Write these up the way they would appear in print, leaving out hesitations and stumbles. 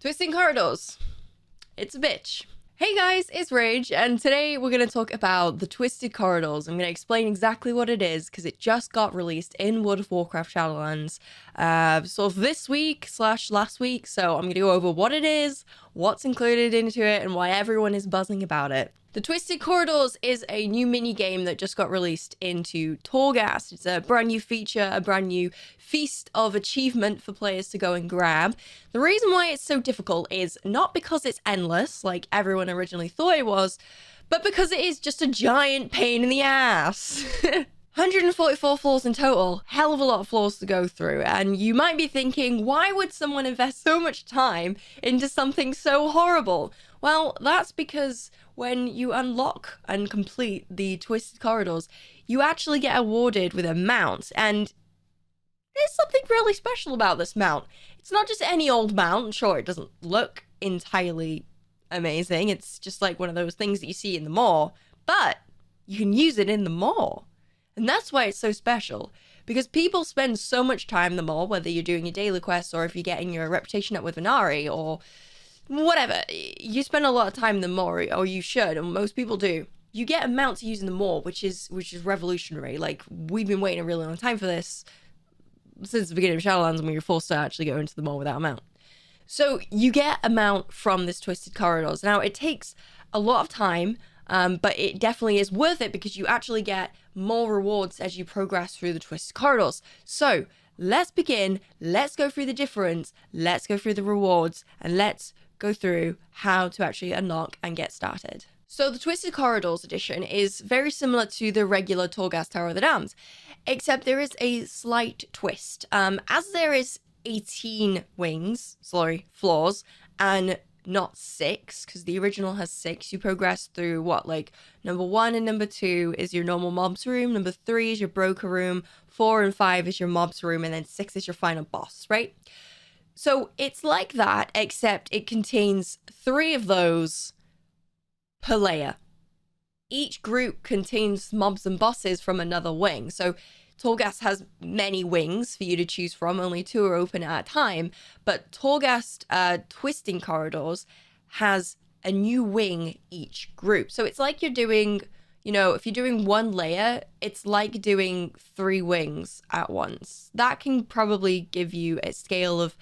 Twisting corridors. It's a bitch. Hey guys, it's Rage, and today we're going to talk about the Twisted Corridors. I'm going to explain exactly what it is, because it just got released in World of Warcraft Shadowlands sort of this week / last week, so I'm going to go over what it is, what's included into it, and why everyone is buzzing about it. The Twisted Corridors is a new mini-game that just got released into Torghast. It's a brand new feature, a brand new feast of achievement for players to go and grab. The reason why it's so difficult is not because it's endless, like everyone originally thought it was, but because it is just a giant pain in the ass. 144 floors in total, hell of a lot of floors to go through, and you might be thinking, why would someone invest so much time into something so horrible? Well, that's because when you unlock and complete the Twisted Corridors, you actually get awarded with a mount, and there's something really special about this mount. It's not just any old mount. Sure, it doesn't look entirely amazing. It's just like one of those things that you see in the mall, but you can use it in the mall. And that's why it's so special, because people spend so much time in the mall, whether you're doing your daily quests or if you're getting your reputation up with Venari or whatever. You spend a lot of time in the mall, or you should, and most people do. You get a mount to use in the mall, which is revolutionary. Like, we've been waiting a really long time for this since the beginning of Shadowlands, when we were forced to actually go into the mall without a mount. So you get a mount from this Twisted Corridors. Now, it takes a lot of time, but it definitely is worth it because you actually get more rewards as you progress through the Twisted Corridors. So let's begin. Let's go through the difference. Let's go through the rewards, and let's go through how to actually unlock and get started. So the Twisted Corridors edition is very similar to the regular Torghast Tower of the Damned, except there is a slight twist. As there is 18 floors, and not 6, because the original has 6. You progress through like number 1 and number 2 is your normal mobs room, number 3 is your broker room, 4 and 5 is your mobs room, and then 6 is your final boss, right? So it's like that, except it contains 3 of those per layer. Each group contains mobs and bosses from another wing. So Torghast has many wings for you to choose from. Only 2 are open at a time. But Torghast Twisting Corridors has a new wing each group. So it's like you're doing, if you're doing 1 layer, it's like doing 3 wings at once. That can probably give you a scale of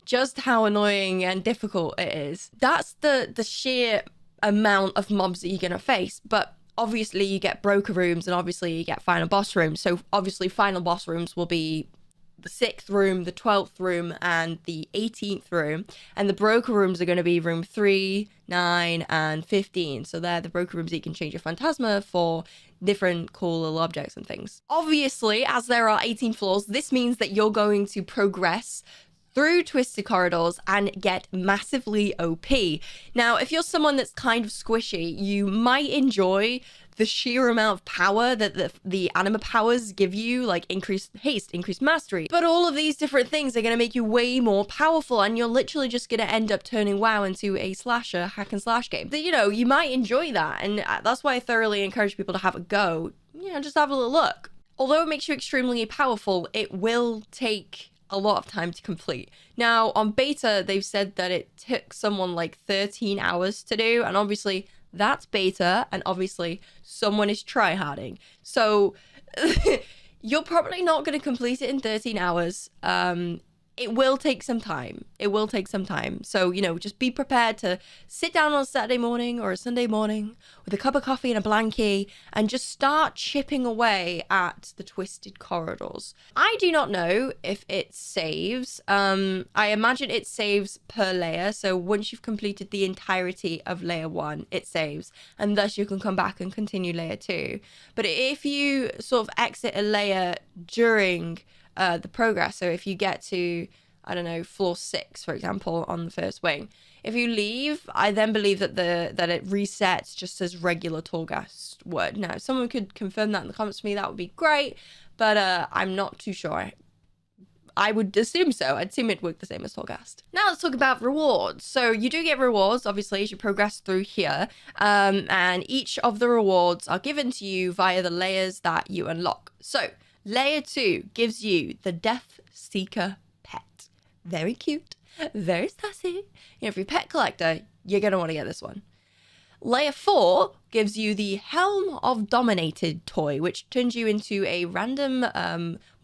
just how annoying and difficult it is. That's the sheer amount of mobs that you're going to face. But obviously you get broker rooms, and obviously you get final boss rooms. So obviously final boss rooms will be the 6th room, the 12th room, and the 18th room. And the broker rooms are going to be room 3, 9, and 15. So they're the broker rooms that you can change your phantasma for different cool little objects and things. Obviously, as there are 18 floors, this means that you're going to progress through Twisted Corridors and get massively OP. Now, if you're someone that's kind of squishy, you might enjoy the sheer amount of power that the anima powers give you, like increased haste, increased mastery. But all of these different things are going to make you way more powerful, and you're literally just going to end up turning WoW into a slasher, hack and slash game. But, you might enjoy that, and that's why I thoroughly encourage people to have a go. Just have a little look. Although it makes you extremely powerful, it will take a lot of time to complete. Now, on beta, they've said that it took someone like 13 hours to do, and obviously that's beta, and obviously someone is tryharding. So you're probably not going to complete it in 13 hours. It will take some time. So, just be prepared to sit down on a Saturday morning or a Sunday morning with a cup of coffee and a blankie and just start chipping away at the Twisted Corridors. I do not know if it saves. I imagine it saves per layer. So once you've completed the entirety of layer 1, it saves. And thus you can come back and continue layer 2. But if you sort of exit a layer during the progress, so if you get to, I don't know, floor 6, for example, on the first wing, if you leave, I then believe that it resets just as regular Torghast would. Now, if someone could confirm that in the comments for me, that would be great, but I'm not too sure. I would assume so. I'd assume it'd work the same as Torghast. Now let's talk about rewards. So you do get rewards, obviously, as you progress through here. And each of the rewards are given to you via the layers that you unlock. So layer 2 gives you the Death Seeker pet. Very cute. Very sassy. You know, if you're a pet collector, you're going to want to get this one. Layer 4 gives you the Helm of Dominated toy, which turns you into a random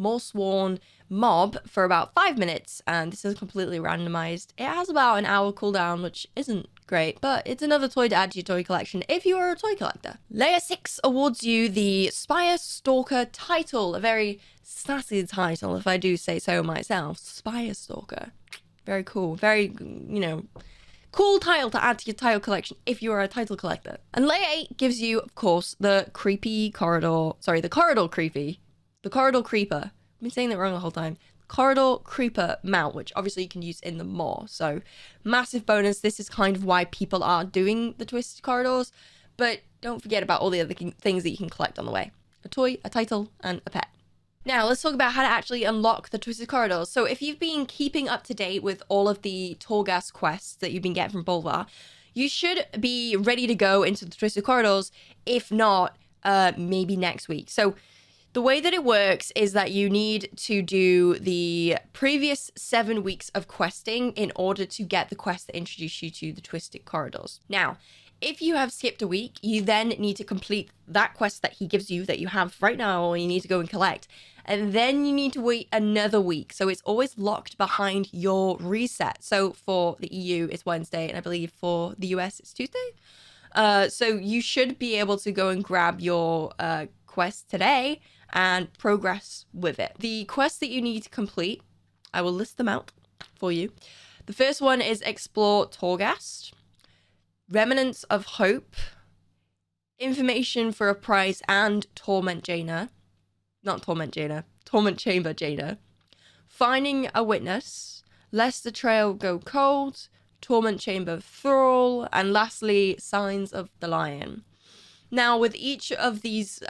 Morsworn mob for about 5 minutes, and this is completely randomized. It has about an hour cooldown, which isn't great, but it's another toy to add to your toy collection if you are a toy collector. Layer 6 awards you the Spire Stalker title, a very sassy title, if I do say so myself. Spire Stalker. Very cool. Very, you know, cool title to add to your title collection if you are a title collector. And layer 8 gives you, of course, the Corridor Creeper. I've been saying that wrong the whole time. Corridor Creeper mount, which obviously you can use in the Maw. So massive bonus. This is kind of why people are doing the Twisted Corridors, but don't forget about all the other things that you can collect on the way. A toy, a title, and a pet. Now, let's talk about how to actually unlock the Twisted Corridors. So if you've been keeping up to date with all of the Torghast quests that you've been getting from Bolvar, you should be ready to go into the Twisted Corridors, if not, maybe next week. So the way that it works is that you need to do the previous 7 weeks of questing in order to get the quest that introduce you to the Twisted Corridors. Now, if you have skipped a week, you then need to complete that quest that he gives you that you have right now, or you need to go and collect. And then you need to wait another week. So it's always locked behind your reset. So for the EU, it's Wednesday, and I believe for the US, it's Tuesday. So you should be able to go and grab your quest today and progress with it. The quests that you need to complete, I will list them out for you. The first one is Explore Torghast, Remnants of Hope, Information for a Price, and Torment Jaina. Not Torment Jaina, Torment Chamber Jaina. Finding a Witness, Lest the Trail Go Cold, Torment Chamber Thrall, and lastly, Signs of the Lion. Now, with each of these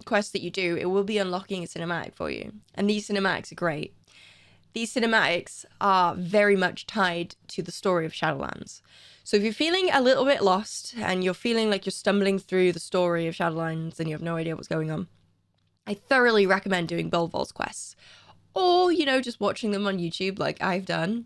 quests that you do, it will be unlocking a cinematic for you. And these cinematics are great. These cinematics are very much tied to the story of Shadowlands. So if you're feeling a little bit lost and you're feeling like you're stumbling through the story of Shadowlands and you have no idea what's going on, I thoroughly recommend doing Bolvar's quests. Or, you know, just watching them on YouTube like I've done.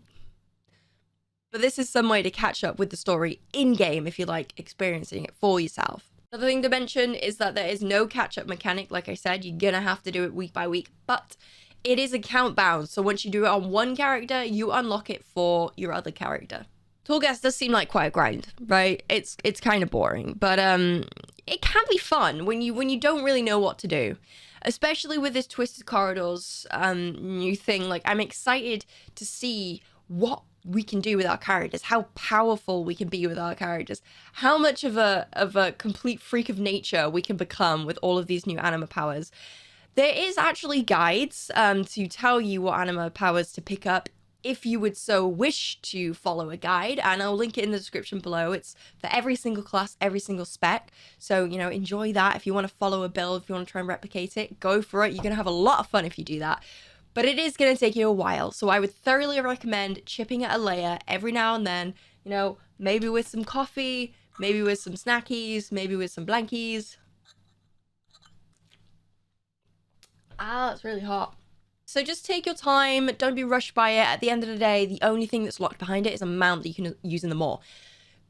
But this is some way to catch up with the story in-game if you like experiencing it for yourself. Another thing to mention is that there is no catch-up mechanic. Like I said, you're gonna have to do it week by week, but it is account bound. So once you do it on one character, you unlock it for your other character. Torghast does seem like quite a grind, right? It's kind of boring, but it can be fun when you don't really know what to do. Especially with this Twisted Corridors new thing. Like, I'm excited to see what we can do with our characters, how powerful we can be with our characters, how much of a complete freak of nature we can become with all of these new anima powers. There is actually guides to tell you what anima powers to pick up if you would so wish to follow a guide, and I'll link it in the description below. It's for every single class, every single spec, so, you know, enjoy that. If you want to follow a build, if you want to try and replicate it, go for it. You're going to have a lot of fun if you do that. But it is going to take you a while, so I would thoroughly recommend chipping at a layer every now and then, you know, maybe with some coffee, maybe with some snackies, maybe with some blankies. Ah, that's really hot. So just take your time, don't be rushed by it. At the end of the day, the only thing that's locked behind it is a mount that you can use in the Maw.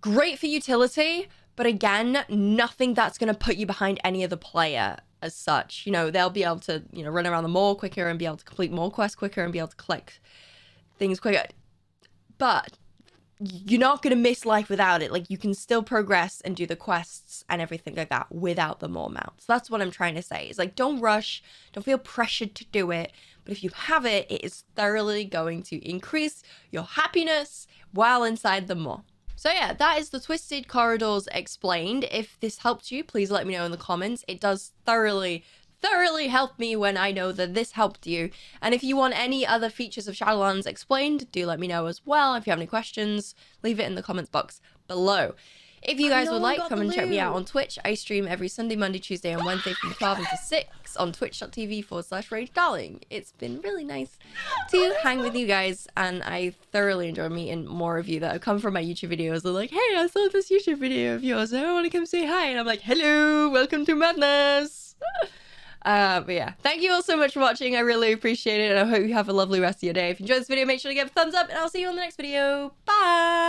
Great for utility, but again, nothing that's going to put you behind any other player as such. You know, they'll be able to, you know, run around the Maw quicker and be able to complete more quests quicker and be able to collect things quicker. But you're not going to miss life without it. Like, you can still progress and do the quests and everything like that without the Maw mount. So that's what I'm trying to say. It's like, don't rush, don't feel pressured to do it. But if you have it, it is thoroughly going to increase your happiness while inside the Maw. So yeah, that is the Twisted Corridors explained. If this helped you, please let me know in the comments. It does thoroughly help me when I know that this helped you. And if you want any other features of Shadowlands explained, do let me know as well. If you have any questions, leave it in the comments box below. If you guys would like, come and check me out on Twitch. I stream every Sunday, Monday, Tuesday, and Wednesday from 12 until 6 on twitch.tv/RageDarling. It's been really nice to hang with you guys, and I thoroughly enjoy meeting more of you that have come from my YouTube videos. They're like, hey, I saw this YouTube video of yours. I want to come say hi. And I'm like, hello, welcome to madness. But yeah, thank you all so much for watching. I really appreciate it, and I hope you have a lovely rest of your day. If you enjoyed this video, make sure to give it a thumbs up, and I'll see you on the next video. Bye!